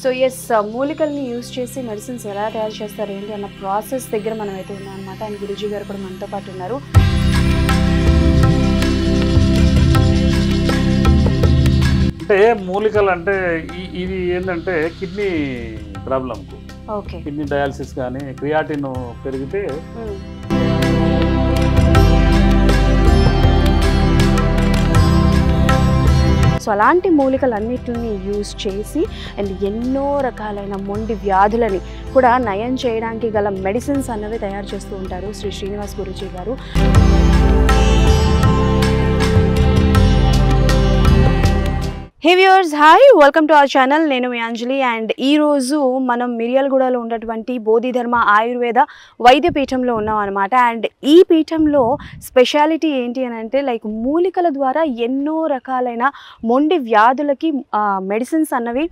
So yes మూలికల్ని use చేసి medicines ఎలా తయారు చేస్తారు ఏంటి అన్న ప్రాసెస్ దగ్గర మనం అయితే ఉన్నాం అనమాట. అండ్ గురూజీ గారు కూడా మనతో పాటు ఉన్నారు. అంటే మూలికలు అంటే ఇది ఏంటంటే కిడ్నీ ప్రాబ్లంకు ఓకే కిడ్నీ డయాలసిస్ కానీ క్రియాటిన్ పెరిగితే సో అలాంటి మూలికలన్నిటిని యూజ్ చేసి అండ్ ఎన్నో రకాలైన మొండి వ్యాధులని కూడా నయం చేయడానికి గల మెడిసిన్స్ అన్నవి తయారు చేస్తూ ఉంటారు శ్రీ శ్రీనివాస్ గురూజీ గారు. హే viewers, hi, welcome to our channel. నేను మీ అంజలి. అండ్ ఈరోజు మనం మిర్యాలగూడలో ఉన్నటువంటి బోధిధర్మ ఆయుర్వేద వైద్య పీఠంలో ఉన్నాం అనమాట. అండ్ ఈ పీఠంలో స్పెషాలిటీ ఏంటి అని అంటే లైక్ మూలికల ద్వారా ఎన్నో రకాలైన మొండి వ్యాధులకి మెడిసిన్స్ అన్నవి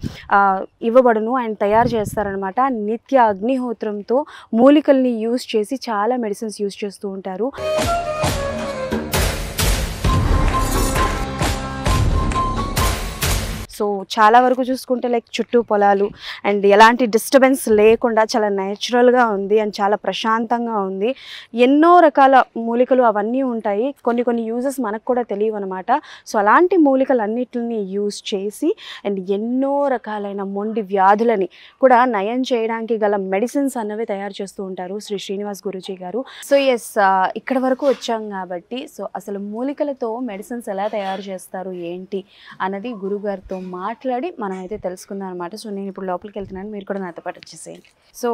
ఇవ్వబడును అండ్ తయారు చేస్తారనమాట. నిత్య అగ్నిహోత్రంతో మూలికల్ని యూజ్ చేసి చాలా మెడిసిన్స్ యూజ్ చేస్తూ ఉంటారు. సో చాలా వరకు చూసుకుంటే లైక్ చుట్టూ పొలాలు అండ్ ఎలాంటి డిస్టర్బెన్స్ లేకుండా చాలా నేచురల్గా ఉంది అండ్ చాలా ప్రశాంతంగా ఉంది. ఎన్నో రకాల మూలికలు అవన్నీ ఉంటాయి. కొన్ని యూజెస్ మనకు కూడా తెలియవు అనమాట. సో అలాంటి మూలికలన్నిటిని యూజ్ చేసి అండ్ ఎన్నో రకాలైన మొండి వ్యాధులని కూడా నయం చేయడానికి గల మెడిసిన్స్ అన్నవి తయారు చేస్తూ ఉంటారు శ్రీ శ్రీనివాస్ గురూజీ గారు. సో ఎస్ ఇక్కడ వరకు వచ్చాం కాబట్టి సో అసలు మూలికలతో మెడిసిన్స్ ఎలా తయారు చేస్తారు ఏంటి అన్నది గురుగారితో మాట్లాడి మనమైతే తెలుసుకుందాం అనమాట. సో నేను ఇప్పుడు లోపలికి వెళ్తున్నాను, మీరు కూడా నాతో పాటు వచ్చేసేయండి. సో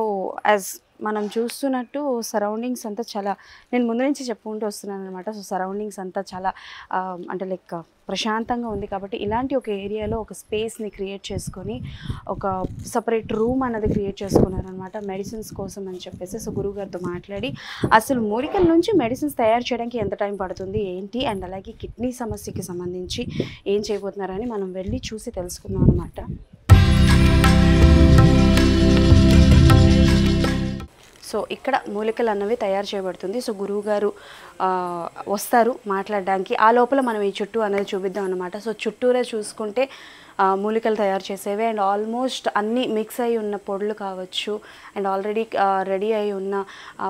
యాజ్ మనం చూస్తున్నట్టు సరౌండింగ్స్ అంతా చాలా, నేను ముందు నుంచి చెప్పుకుంటూ వస్తున్నాను అనమాట. సో సరౌండింగ్స్ అంతా చాలా అంటే లైక్ ప్రశాంతంగా ఉంది కాబట్టి ఇలాంటి ఒక ఏరియాలో ఒక స్పేస్ని క్రియేట్ చేసుకొని ఒక సపరేట్ రూమ్ అన్నది క్రియేట్ చేసుకున్నారనమాట మెడిసిన్స్ కోసం అని చెప్పేసి. సో గురువుగారితో మాట్లాడి అసలు మూలికల నుంచి మెడిసిన్స్ తయారు చేయడానికి ఎంత టైం పడుతుంది ఏంటి అండ్ అలాగే కిడ్నీ సమస్యకి సంబంధించి ఏం చేయబోతున్నారని మనం వెళ్ళి చూసి తెలుసుకుందాం అనమాట. సో ఇక్కడ మూలికలు అన్నవి తయారు చేయబడుతుంది. సో గురువుగారు వస్తారు మాట్లాడడానికి. ఆ లోపల మనం ఈ చుట్టూ అనేది చూపిద్దాం అనమాట. సో చుట్టూరే చూసుకుంటే మూలికలు తయారు చేసేవి అండ్ ఆల్మోస్ట్ అన్నీ మిక్స్ అయి ఉన్న పొడులు కావచ్చు అండ్ ఆల్రెడీ రెడీ అయి ఉన్న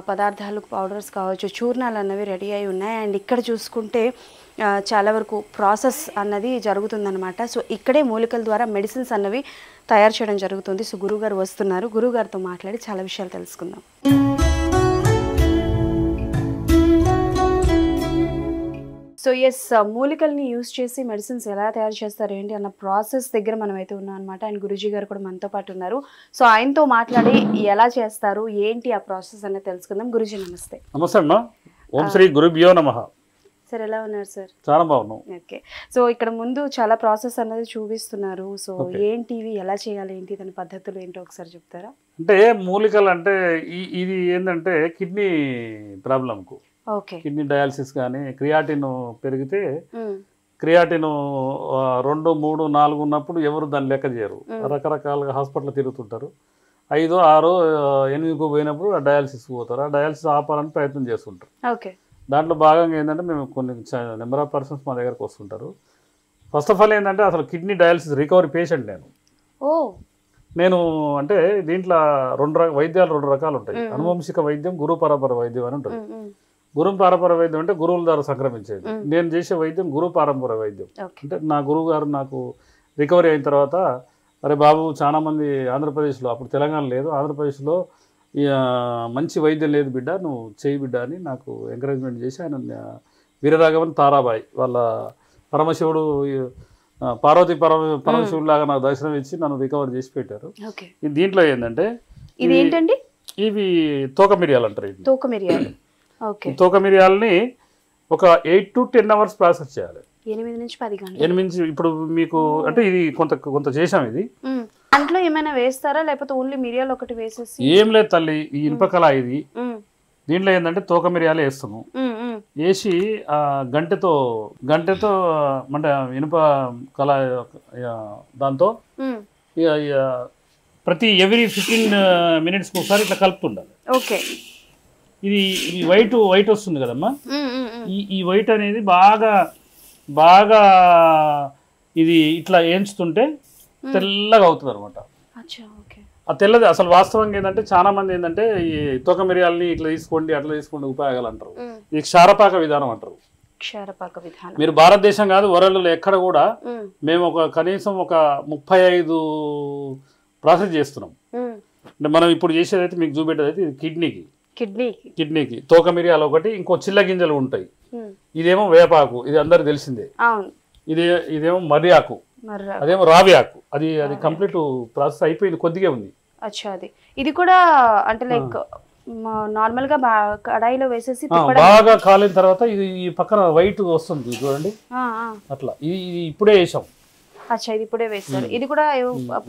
పదార్థాలు పౌడర్స్ కావచ్చు, చూర్ణాలు అన్నవి రెడీ అయి ఉన్నాయి. అండ్ ఇక్కడ చూసుకుంటే చాలా వరకు ప్రాసెస్ అన్నది జరుగుతుందన్నమాట. సో ఇక్కడే మూలికల ద్వారా మెడిసిన్స్ అన్నవి తయారు చేయడం జరుగుతుంది. సో గురువుగారు వస్తున్నారు, గురువుగారితో మాట్లాడి చాలా విషయాలు తెలుసుకుందాం. సో ఎస్ మూలికల్ని యూజ్ చేసి మెడిసిన్స్ ఎలా తయారు చేస్తారు ఏంటి అన్న ప్రాసెస్ దగ్గర మనం అయితే ఉన్నాం అనమాట. అండ్ గురూజీ గారు కూడా మనతో పాటు ఉన్నారు. సో ఆయనతో మాట్లాడి ఎలా చేస్తారు ఏంటి ఆ ప్రాసెస్ అనేది తెలుసుకుందాం. గురూజీ నమస్తే. నమస్తే అమ్మా. ఓం శ్రీ గురుభ్యో నమః. సార్ ఎలా ఉన్నారు సార్? చాలా బాగున్నాం. ఓకే. సో ఇక్కడ ముందు చాలా ప్రాసెస్ అనేది చూపిస్తున్నారు. సో ఏంటివి ఎలా చేయాలి ఏంటి దాని పద్ధతులు ఏంటో ఒకసారి చెప్తారా? అంటే మూలికలు అంటే ఇది ఏంటంటే కిడ్నీ ప్రాబ్లంకు ఓకే కిడ్నీ డయాలసిస్ కానీ క్రియాటిన్ పెరిగితే క్రియాటిన్ 2, 3, 4 ఉన్నప్పుడు ఎవరు దాన్ని లెక్క చేయరు. రకరకాలుగా హాస్పిటల్ తిరుగుతుంటారు. 5, 6, 8కు పోయినప్పుడు ఆ డయాలసిస్ పోతారు. ఆ డయాలసిస్ ఆపాలని ప్రయత్నం చేస్తుంటారు. ఓకే. దాంట్లో భాగంగా ఏంటంటే మేము కొన్ని నెంబర్ ఆఫ్ పర్సన్స్ మా దగ్గరకు వస్తుంటారు. ఫస్ట్ ఆఫ్ ఆల్ ఏంటంటే అసలు కిడ్నీ డయాలసిస్ రికవరీ పేషెంట్ నేను అంటే దీంట్లో వైద్యాలు 2 రకాలు ఉంటాయి. అనువంశిక వైద్యం, గురు పరపర వైద్యం అని ఉంటుంది. గురు పారంపర వైద్యం అంటే గురువుల ద్వారా సంక్రమించేది. నేను చేసే వైద్యం గురు పారంపర వైద్యం. అంటే నా గురువు గారు నాకు రికవరీ అయిన తర్వాత, అరే బాబు చాలా మంది ఆంధ్రప్రదేశ్లో, అప్పుడు తెలంగాణ లేదు, ఆంధ్రప్రదేశ్లో మంచి వైద్యం లేదు బిడ్డ, నువ్వు చేయి బిడ్డ అని నాకు ఎంకరేజ్మెంట్ చేసి ఆయన వీరరాఘవన్ తారాబాయి వాళ్ళ పరమశివుడు పార్వతీ పరమశివుడు లాగా నాకు దర్శనం ఇచ్చి నన్ను రికవర్ చేసి పెట్టారు. దీంట్లో ఏంటంటే ఇవి తోక మిరియాలు అంటారు. తోక మిరియాలు. తోక మిరియాలని ఒక 8 to 10 hours ప్రాసెస్ చేయాలి. 8 నుంచి 10 గంటలు. ఇప్పుడు మీకు అంటే ఇది కొంత చేసాం. ఇది దాంట్లో ఏమైనా వేస్తారా లేకపోతే ఓన్లీ మిరియాలు ఒకటి వేసేసి? ఏం లేదు తల్లి, ఈ ఇనుపకళ ఇది. దీంట్లో ఏంటంటే తోక మిరియాలు వేస్తాము. వేసి గంటెతో అంటే ఇనుప కళ దాంతో ప్రతి ఎవ్రీ 15 minutes ఒకసారి ఇట్లా కలుపుతుండాలి. ఓకే. ఇది వైట్ వస్తుంది కదమ్మా. ఈ వైట్ అనేది బాగా ఇది ఇట్లా వేయించుతుంటే తెల్లగా అవుతుంది అనమాట. అచ్చా ఓకే. ఆ తెల్లది అసలు వాస్తవంగా ఏంటంటే చాలా మంది ఏంటంటే ఈ తోక మిరియాలని ఇట్లా తీసుకోండి అట్లా తీసుకోండి ఉపయోగాలు అంటారు. ఇది క్షారపాక విధానం అంటారు. క్షారపాక విధానం. మీరు భారతదేశం కాదు వరల్డ్లో ఎక్కడ కూడా మేము కనీసం ఒక 35 ప్రాసెస్ చేస్తున్నాం. అంటే మనం ఇప్పుడు చేసేదైతే మీకు చూపెట్టేది అయితే ఇది కిడ్నీకి తోక మిరియాలు ఒకటి, ఇంకో చిల్ల గింజలు ఉంటాయి. ఇదేమో వేపాకు, ఇది అందరికి తెలిసిందే. ఇదేమో మర్రి ఆకు, అదేమో రావి ఆకు. అది కంప్లీట్ ప్రాసెస్ అయిపోయింది, కొద్దిగా ఉంది. అచ్చా అది ఇది కూడా అంటే లైక్ నార్మల్ గా కడాయిలో వేసేసి బాగా కాలిన తర్వాత ఇది ఈ పక్కన వైట్ వస్తుంది చూడండి, అట్లా ఇది ఇప్పుడే వేసాం. అచ్చా ఇది ఇప్పుడే వేస్తారు. ఇది కూడా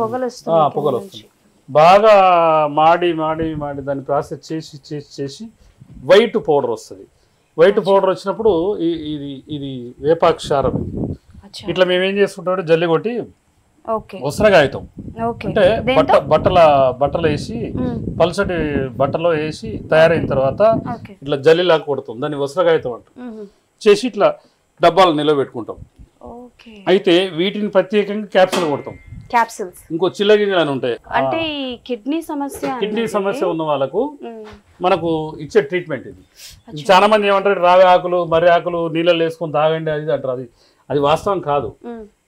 పొగలు వస్తుంది. బాగా మాడి దాన్ని ప్రాసెస్ చేసి వైట్ పౌడర్ వస్తుంది. వైట్ పౌడర్ వచ్చినప్పుడు ఇది వేపాక్షారం. ఇట్లా మేము ఏం చేసుకుంటాం జల్లి కొట్టి ఉసరగాయతాం అంటే బట్టలు వేసి పల్సటి బట్టలో వేసి తయారైన తర్వాత ఇట్లా జల్లిలాగా కొడతాం, దాన్ని ఉసరగాయతాం అంటాం. చేసి ఇట్లా డబ్బాలు నిలబెట్టుకుంటాం. అయితే వీటిని ప్రత్యేకంగా క్యాప్సూల్ కొడతాం. ఇంకో చిల్ల గింజలు అని ఉంటాయి. అంటే కిడ్నీ సమస్య ఉన్న వాళ్ళకు మనకు ఇచ్చే ట్రీట్మెంట్ ఇది. చాలా మంది ఏమంటారు రావి ఆకులు మర్రి ఆకులు నీళ్ళలో వేసుకొని తాగండి అది అంటారు. అది వాస్తవం కాదు.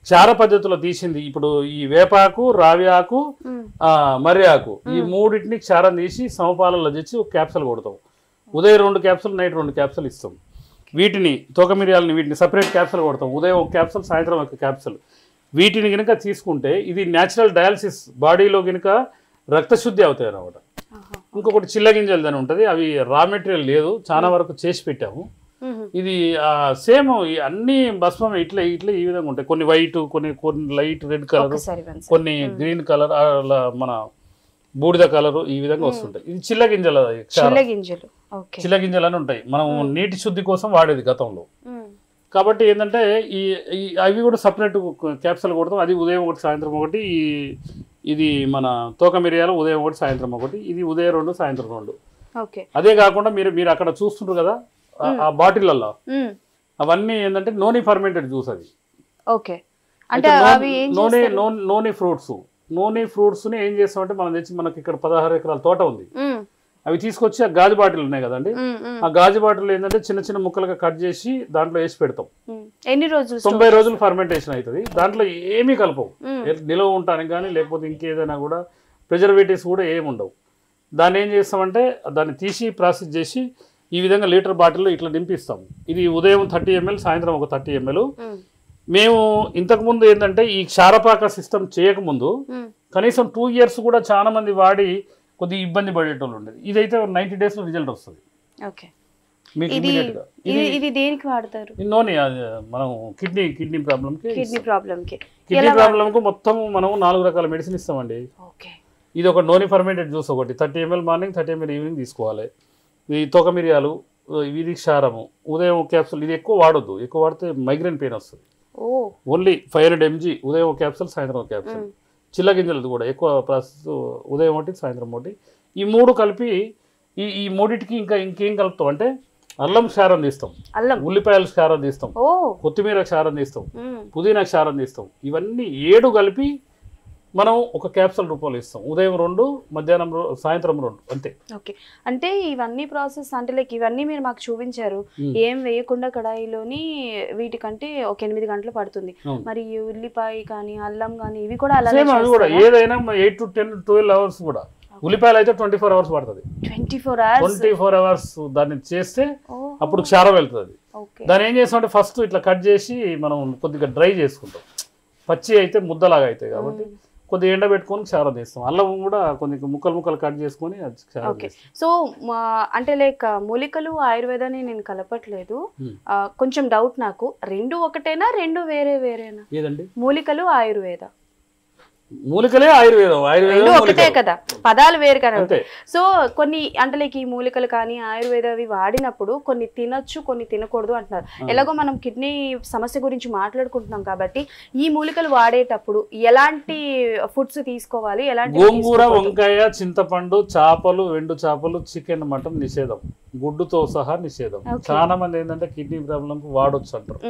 క్షార పద్ధతిలో తీసింది. ఇప్పుడు ఈ వేపాకు, రావి ఆకు, మర్రి ఆకు ఈ మూడింటిని క్షారం తీసి సమపాలలో తెచ్చి ఒక క్యాప్సూల్ కొడతాం. ఉదయం 2 క్యాప్సూల్, నైట్ 2 క్యాప్సూల్ ఇస్తాం. వీటిని తోక మిరియాలని వీటిని సపరేట్ క్యాప్సూల్ కొడతాం. ఉదయం 1 క్యాప్సూల్, సాయంత్రం 1 క్యాప్సూల్. వీటిని కనుక తీసుకుంటే ఇది న్యాచురల్ డయాలసిస్, బాడీలో కనుక రక్తశుద్ధి అవుతాయి అన్నమాట. ఇంకొకటి చిల్ల గింజలు అని ఉంటుంది, అవి రా మెటీరియల్ లేదు, చాలా వరకు చేసి పెట్టాము. ఇది సేమ్ అన్ని భస్మం ఇట్లా ఈ విధంగా ఉంటాయి. కొన్ని వైట్, కొన్ని లైట్ రెడ్ కలర్, కొన్ని గ్రీన్ కలర్, అలా మన బూడిద కలర్, ఈ విధంగా వస్తుంటాయి. ఇది చిల్ల గింజలు అని ఉంటాయి. మనం నీటి శుద్ధి కోసం వాడేది గతంలో. కాబట్టి ఏంటంటే అవి కూడా సపరేట్ క్యాప్సూల్ కొడతాం. అది ఉదయం 1, సాయంత్రం 1. ఇది మన తోక మిరియాలు ఉదయం 1, సాయంత్రం 1. ఇది ఉదయం 2, సాయంత్రం 2. అదే కాకుండా మీరు అక్కడ చూస్తుంటారు కదా ఆ బాటిళ్లలో, అవన్నీ ఏంటంటే నోని ఫర్మెంటెడ్ జ్యూస్. అది నోని ఫ్రూట్స్ ని ఏం చేస్తామంటే మనం తెచ్చి, మనకి ఇక్కడ 16 ఎకరాల తోట ఉంది. అవి తీసుకొచ్చి ఆ గాజు బాటిల్ ఉన్నాయి కదండి, ఆ గాజు బాటిల్ ఏంటంటే చిన్న చిన్న ముక్కలుగా కట్ చేసి దాంట్లో వేసి పెడతాం. ఎన్ని రోజులు? 90 రోజులు ఫర్మెంటేషన్ అవుతుంది. దాంట్లో ఏమీ కలపవు, నిలవ ఉండటానికి కానీ లేకపోతే ఇంకేదైనా కూడా ప్రిజర్వేటివ్స్ కూడా ఏమి ఉండవు. దాన్ని ఏం చేస్తామంటే దాన్ని తీసి ప్రాసెస్ చేసి ఈ విధంగా లీటర్ బాటిల్లో ఇట్లా నింపిస్తాం. ఇది ఉదయం 30 ml, సాయంత్రం ఒక 30 ml. మేము ఇంతకుముందు ఏంటంటే ఈ క్షారపాక సిస్టమ్ చేయకముందు కనీసం 2 years కూడా చాలా మంది వాడి కొద్దిగా ఇబ్బంది పడేటోళ్ళు ఉండేది. ఇదైతే 90 days లో రిజల్ట్ వస్తుంది. నోని మనం కిడ్నీ ప్రాబ్లంకి మొత్తం మనం 4 రకాల మెడిసిన్ ఇస్తామండి. ఇది ఒక నోని ఫర్మెంటెడ్ జ్యూస్ ఒకటి 30 ml మార్నింగ్, 30 ml ఈవినింగ్ తీసుకోవాలి. ఈ తోక మిరియాలు, ఇది క్షారము, ఉదయం 1 క్యాప్సూల్. ఇది ఎక్కువ వాడొద్దు, ఎక్కువ వాడితే మైగ్రేన్ పెయిన్ వస్తుంది. ఓన్లీ 500 mg ఉదయం 1 క్యాప్సూల్, సాయంత్రం 1 క్యాప్సూల్. చిల్ల గింజలది కూడా ఎక్కువ ప్రాసెస్, ఉదయం 1, సాయంత్రం 1. ఈ 3 కలిపి ఈ మూడింటికి ఇంకేం కలుపుతాం అంటే అల్లం క్షారం తీస్తాం, ఉల్లిపాయల క్షారం తీస్తాం, కొత్తిమీర క్షారం తీస్తాం, పుదీనా క్షారం తీస్తాం. ఇవన్నీ 7 కలిపి మనం ఒక క్యాప్సూల్ రూపంలో ఇస్తాం. ఉదయం 2, మధ్యాహ్నం సాయంత్రం 2, అంతే. ఓకే, అంటే ఇవన్నీ ప్రాసెస్ అంటే లైక్ ఇవన్నీ మీరు మాకు చూపించారు. ఏం వేయకుండా కడాయిలోని వీటికంటే ఒక 8 గంటలు పడుతుంది. మరి ఉల్లిపాయ కానీ అల్లం కానీ ఇవి కూడా అలాగే ఏదైనా 8 to 10, 12 hours కూడా. ఉల్లిపాయలు అయితే 24 hours పడుతుంది. 24 hours దాన్ని చేస్తే అప్పుడు క్షారం వెళ్తుంది. దాన్ని ఏం చేస్తామంటే ఫస్ట్ ఇట్లా కట్ చేసి మనం కొద్దిగా డ్రై చేసుకుంటాం. పచ్చి అయితే ముద్దలాగా అవుతాయి కాబట్టి కొద్దిగా ఎండబెట్టుకొని క్షారం తీస్తాం. అల్లం కూడా కొన్ని ముక్కలు కట్ చేసుకొని సో అంటే లైక్ మూలికలు ఆయుర్వేదాన్ని నేను కలపట్లేదు. కొంచెం డౌట్ నాకు, 2 ఒకటేనా 2 వేరేనా? ఏదండి మూలికలు ఆయుర్వేద? మూలికలే ఆయుర్వేదం ఒకటే కదా, పదాలు వేరు కదా. సో కొన్ని అంటే లైక్ ఈ మూలికలు కానీ ఆయుర్వేదవి వాడినప్పుడు కొన్ని తినొచ్చు, కొన్ని తినకూడదు అంటున్నారు. ఎలాగో మనం కిడ్నీ సమస్య గురించి మాట్లాడుకుంటున్నాం కాబట్టి ఈ మూలికలు వాడేటప్పుడు ఎలాంటి ఫుడ్స్ తీసుకోవాలి? ఎలాంటి? గోంగూర, వంకాయ, చింతపండు, చేపలు, ఎండు చేపలు, చికెన్, మటన్ నిషేధం, గుడ్డుతో సహా నిషేధం. చాలా మంది ఏంటంటే కిడ్నీ ప్రాబ్లం వాడొచ్చు అంటారు,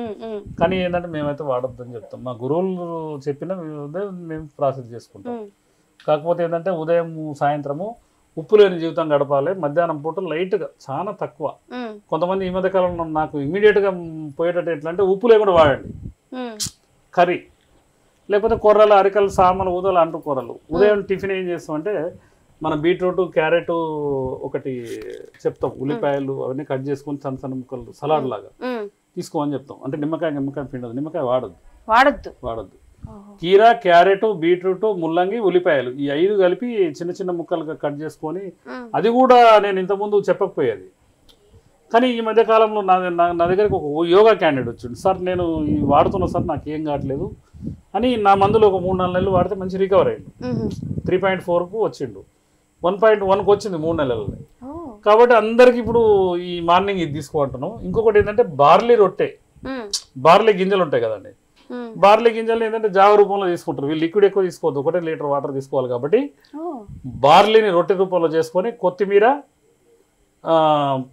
కానీ ఏంటంటే మేమైతే వాడొద్దని చెప్తాం. మా గురువులు చెప్పిన మేము ప్రాసెస్ చేసుకుంటాం. కాకపోతే ఏంటంటే ఉదయం సాయంత్రము ఉప్పు లేని జీవితం గడపాలి, మధ్యాహ్నం పూట లైట్గా చాలా తక్కువ. కొంతమంది ఈ మధ్య కాలంలో నాకు ఇమీడియట్గా పోయేటట్టు ఎట్లా అంటే ఉప్పు లేకుండా వాడండి, కర్రీ లేకపోతే కూరలు, అరికలు, సామలు, ఊదలు అంటూ కూరలు. ఉదయం టిఫిన్ ఏం చేస్తామంటే మనం బీట్రూట్, క్యారెట్ ఒకటి చెప్తాం, ఉల్లిపాయలు అవన్నీ కట్ చేసుకొని సన్న సన్న ముక్కలు సలాడ్ లాగా తీసుకోమని చెప్తాం. అంటే నిమ్మకాయ పిండదు, నిమ్మకాయ వాడద్దు. కీరా, క్యారెట్, బీట్రూట్, ముల్లంగి, ఉల్లిపాయలు ఈ 5 కలిపి చిన్న చిన్న ముక్కలుగా కట్ చేసుకొని, అది కూడా నేను ఇంతకుముందు చెప్పకపోయేది. కానీ ఈ మధ్య కాలంలో నా దగ్గరికి ఒక యోగా క్యాండిడేట్ వచ్చింది. సార్ నేను ఈ వాడుతున్నా సార్, నాకు ఏం కావట్లేదు అని నా మందులు ఒక 3-4 నెలలు వాడితే మంచి రికవర్ అయ్యిండు. 3.4కు వచ్చిండు, 1.1కు వచ్చింది 3 నెలల్లో. కాబట్టి అందరికి ఇప్పుడు ఈ మార్నింగ్ ఇది తీసుకుంటున్నాం. ఇంకొకటి ఏంటంటే బార్లీ రొట్టె, బార్లీ గింజలు ఉంటాయి కదండి, బార్లీ గింజలు ఏంటంటే జావ రూపంలో తీసుకుంటారు. వీళ్ళు లిక్విడ్ ఎక్కువ తీసుకోవద్దు, 1 లీటర్ వాటర్ తీసుకోవాలి. కాబట్టి బార్లీని రొట్టె రూపంలో చేసుకొని కొత్తిమీర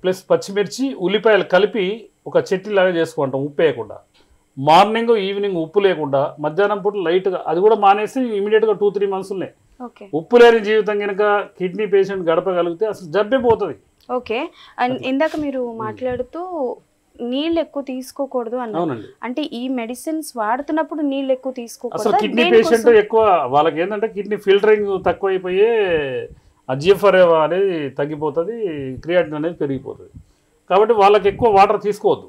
ప్లస్ పచ్చిమిర్చి, ఉల్లిపాయలు కలిపి ఒక చట్నీలాగా చేసుకుంటాం, ఉప్పు వేయకుండా. మార్నింగ్ ఈవినింగ్ ఉప్పు లేకుండా, మధ్యాహ్నం పూట లైట్గా, అది కూడా మానేసి ఇమీడియట్గా 2-3 మంత్స్లే. ఉప్పు లేని జీవితం కనుక కిడ్నీ పేషెంట్ గడపగలిగితే అసలు జబ్బే పోతుంది. ఓకే. అండ్ ఇందాక మీరు మాట్లాడుతూ నీళ్ళు ఎక్కువ తీసుకోకూడదు అన్నారు. అంటే ఈ మెడిసిన్స్ వాడుతున్నప్పుడు నీళ్ళు ఎక్కువ తీసుకోకూడదు. అసలు కిడ్నీ పేషెంట్ ఎక్కువ వాళ్ళకి ఏంటంటే కిడ్నీ ఫిల్టరింగ్ తక్కువైపోయే GFR అనేది తగ్గిపోతుంది, క్రియాటిన్ అనేది పెరిగిపోతుంది. కాబట్టి వాళ్ళకి ఎక్కువ వాటర్ తీసుకోవద్దు.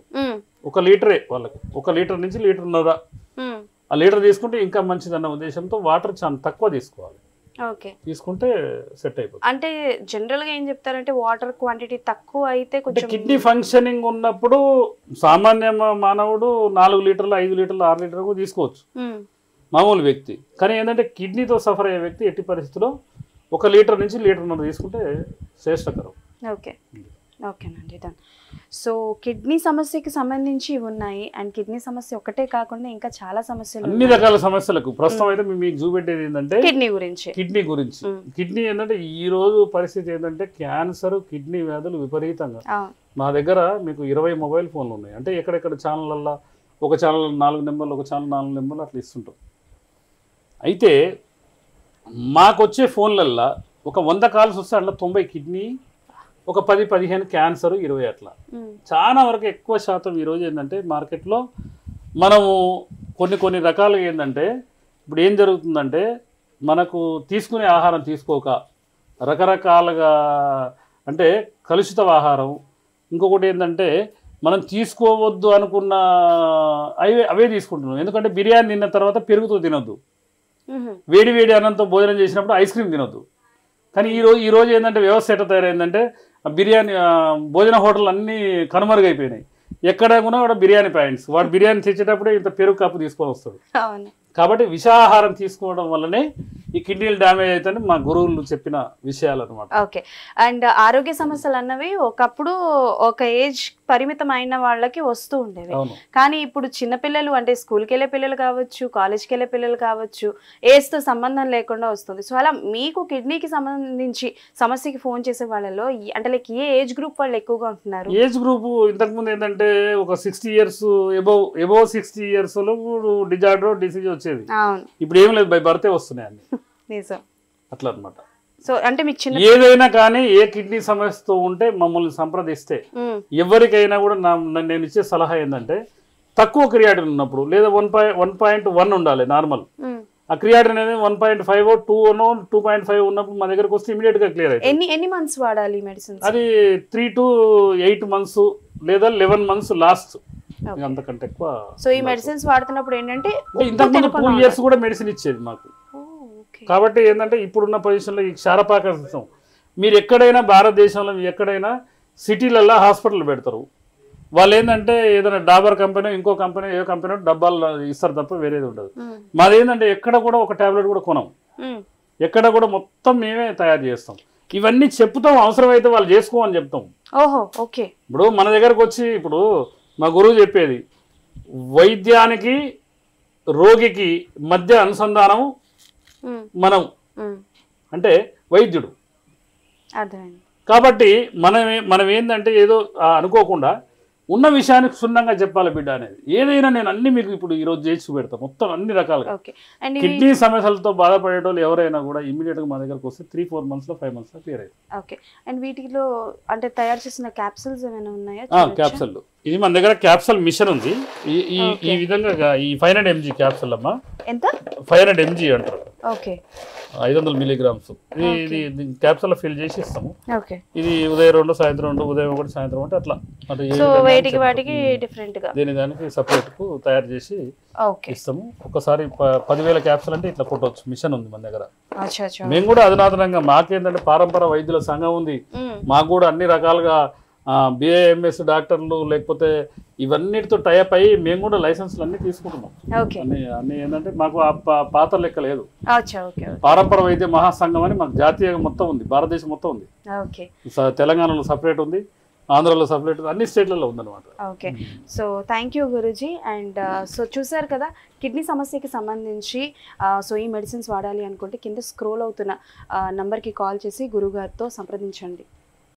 1 లీటరే వాళ్ళకి, 1 లీటర్ నుంచి 1.5 లీటర్. ఆ లీటర్ తీసుకుంటే ఇంకా మంచిదన్న ఉద్దేశంతో వాటర్ చాలా తక్కువ తీసుకోవాలి. తీసుకుంటే సెట్ అయిపోతుంది. అంటే జనరల్ గా ఏం చెప్తారంటే వాటర్ క్వాంటిటీ తక్కువ అయితే కొంచెం కిడ్నీ ఫంక్షనింగ్ ఉన్నప్పుడు సామాన్య మానవుడు 4 లీటర్లు, 5 లీటర్లు, 6 లీటర్లు తీసుకోవచ్చు మామూలు వ్యక్తి. కానీ ఏంటంటే కిడ్నీతో సఫర్ అయ్యే వ్యక్తి ఎట్టి పరిస్థితిలో 1 లీటర్ నుంచి 1.5 లీటర్ తీసుకుంటే శ్రేష్టకరం. ఓకేనండి, డన్. సో కిడ్నీ సమస్యకి సంబంధించి ఇవి ఉన్నాయి. అండ్ కిడ్నీ సమస్య ఒకటే కాకుండా ఇంకా చాలా సమస్యలు, అన్ని రకాల సమస్యలకు ప్రస్తుతం అయితే మీకు చూపెట్టేది ఏంటంటే కిడ్నీ గురించి. కిడ్నీ ఏంటంటే ఈ రోజు పరిస్థితి ఏంటంటే క్యాన్సర్, కిడ్నీ వ్యాధులు విపరీతంగా. మా దగ్గర మీకు 20 మొబైల్ ఫోన్లు ఉన్నాయి. అంటే ఎక్కడెక్కడ ఛానళ్ళల్లో ఒక ఛానల్ 4 నెంబర్లు, ఒక ఛానల్ 4 నెంబర్లు అట్లా ఇస్తుంటాం. అయితే మాకు వచ్చే ఫోన్లల్లో ఒక 100 కాల్స్ వస్తే అట్లా 90 కిడ్నీ, ఒక 10-15 క్యాన్సర్, 20 అట్లా. చాలా వరకు ఎక్కువ శాతం ఈరోజు ఏంటంటే మార్కెట్లో మనము కొన్ని రకాలుగా ఏంటంటే ఇప్పుడు ఏం జరుగుతుందంటే మనకు తీసుకునే ఆహారం తీసుకోక రకరకాలుగా అంటే కలుషిత ఆహారం, ఇంకొకటి ఏంటంటే మనం తీసుకోవద్దు అనుకున్న అవే తీసుకుంటున్నాం. ఎందుకంటే బిర్యానీ తిన్న తర్వాత పెరుగుతో తినొద్దు, వేడి అన్నంతో భోజనం చేసినప్పుడు ఐస్ క్రీమ్ తినొద్దు. కానీ ఈ రోజు ఏంటంటే వ్యవస్థ ఎట్లా తయారైందంటే బిర్యానీ భోజన హోటల్ అన్నీ కనుమరుగైపోయినాయి. ఎక్కడ కూడా బిర్యానీ పాయింట్స్. వాడు బిర్యానీ తెచ్చేటప్పుడే ఇంత పెరుగు కప్పు తీసుకొని వస్తాడు. కాబట్టి విషాహారం తీసుకోవడం వల్లనే ఈ కిడ్నీలు డ్యామేజ్ అవుతాయని మా గురువులు చెప్పిన విషయాలు అనమాట. ఓకే. అండ్ ఆరోగ్య సమస్యలు అన్నవి ఒకప్పుడు ఒక ఏజ్ పరిమితం అయిన వాళ్ళకి వస్తూ ఉండేవి. కానీ ఇప్పుడు చిన్నపిల్లలు అంటే స్కూల్కి వెళ్ళే పిల్లలు కావచ్చు, కాలేజ్కి వెళ్ళే పిల్లలు కావచ్చు, ఏజ్తో సంబంధం లేకుండా వస్తుంది. సో అలా మీకు కిడ్నీకి సంబంధించి సమస్యకి ఫోన్ చేసే వాళ్ళలో అంటే లైక్ ఏ ఏజ్ గ్రూప్ వాళ్ళు ఎక్కువగా ఉంటున్నారు? ఏజ్ గ్రూప్ ఇంతకుముందు ఏంటంటే ఒక 60 years above 60 years disorder disease వచ్చేది. ఇప్పుడు ఏం లేదు, బై బర్తే వస్తున్నాయి అన్ని. అట్లా అనమాట. సో అంటే మీకు చిన్న ఏదైనా కానీ ఏ కిడ్నీ సమస్యతో ఉంటే మమ్మల్ని సంప్రదిస్తే ఎవరికైనా కూడా నేను ఇచ్చే సలహా ఏంటంటే తక్కువ క్రియాటిన్ ఉన్నప్పుడు లేదా 1.1 ఉండాలి నార్మల్. ఆ క్రియాటిన్ అనేది 1.5 2.5 ఉన్నప్పుడు మా దగ్గరకు వస్తే ఇమీడియట్ గా క్లియర్ అవుతుంది. ఎన్ని మంత్స్ వాడాలి మెడిసిన్? అది 3 to 8 months లేదా 11 months లాస్ట్, అంతకంటే ఎక్కువ. సో ఈ మెడిసిన్స్ వాడుతున్నప్పుడు ఏంటంటే ఇంతకుముందు 2 years కూడా మెడిసిన్ ఇచ్చేది మాకు. కాబట్టి ఏంటంటే ఇప్పుడున్న పొజిషన్లో ఈ క్షారపాకం మీరు ఎక్కడైనా భారతదేశంలో ఎక్కడైనా సిటీలలో హాస్పిటల్ పెడతారు. వాళ్ళు ఏంటంటే ఏదైనా డాబర్ కంపెనీ, ఇంకో కంపెనీ, ఏ కంపెనీ డబ్బాలు ఇస్తారు తప్ప వేరేది ఉండదు. మాది ఏంటంటే ఎక్కడ కూడా ఒక టాబ్లెట్ కూడా కొనం, ఎక్కడ కూడా మొత్తం మేమే తయారు చేస్తాం. ఇవన్నీ చెప్తాం, అవసరమైతే వాళ్ళు చేసుకోమని చెప్తాం. ఇప్పుడు మన దగ్గరకు వచ్చి ఇప్పుడు మా గురువు చెప్పేది వైద్యానికి రోగికి మధ్య అనుసంధానం మనం అంటే వైద్యుడు. కాబట్టి మనం ఏంటంటే ఏదో అనుకోకుండా ఉన్న విషయానికి క్షుణ్ణంగా చెప్పాలి బిడ్డ అనేది. ఏదైనా నేను అన్ని మీకు ఇప్పుడు ఈరోజు చేసి చూపెడతాను మొత్తం అన్ని రకాలుగా. కిడ్నీ సమస్యలతో బాధపడేటోళ్ళు ఎవరైనా కూడా ఇమీడియట్గా మా దగ్గరకు వస్తే 3-4 monthsలో 5 monthsలో క్లియర్ అవుతుంది. ఓకే. అండ్ వీటిలో అంటే తయారు చేసిన క్యాప్సూల్స్ ఏమైనా ఉన్నాయా? క్యాప్సూల్ ఇది మన దగ్గర క్యాప్సూల్ మిషన్ ఉంది. ఈ విధంగా ఈ 500 mg క్యాప్సూల్ అమ్మా. ఎంత? 500 mg అంటారు. ఓకే. 500 milligrams. ఇది క్యాప్సూల్ ఫిల్ చేసి ఇస్తాము. ఇది ఉదయం 2, సాయంత్రం 2, ఉదయం 1, సాయంత్రం 1 అట్లా. వాటికి డిఫరెంట్ గా దానికి సపరేట్ కు తయారు చేసి ఇస్తాము. ఒకసారి 10,000 క్యాప్సూల్ అంటే ఇట్లా కొట్టవచ్చు. మిషన్ ఉంది మన దగ్గర. మేము కూడా అధునాతనంగా మాకేంటంటే పారంపర వైద్యుల సంఘం ఉంది. మాకు కూడా అన్ని రకాలుగా BAMS డాక్టర్లు లేకపోతే ఇవన్నిటితో టైప్ అయ్యి మేము కూడా లైసెన్స్లు అన్ని తీసుకుంటున్నాం. అన్ని ఏంటంటే మాకు పాత లెక్క లేదు. పారంపర వైద్య మహాసంఘం అని మాకు జాతీయ మొత్తం ఉంది, భారతదేశం మొత్తం ఉంది. తెలంగాణలో సపరేట్ ఉంది, ఆంధ్రాలో సపరేట్, అన్ని స్టేట్లలో ఉందన్నమాట. Okay. So thank you Guruji. And so చూసారు కదా కిడ్నీ సమస్యకి సంబంధించి సో ఈ మెడిసిన్స్ వాడాలి అనుకుంటే కింద స్క్రోల్ అవుతున్న నంబర్కి కాల్ చేసి గురుగారితో సంప్రదించండి.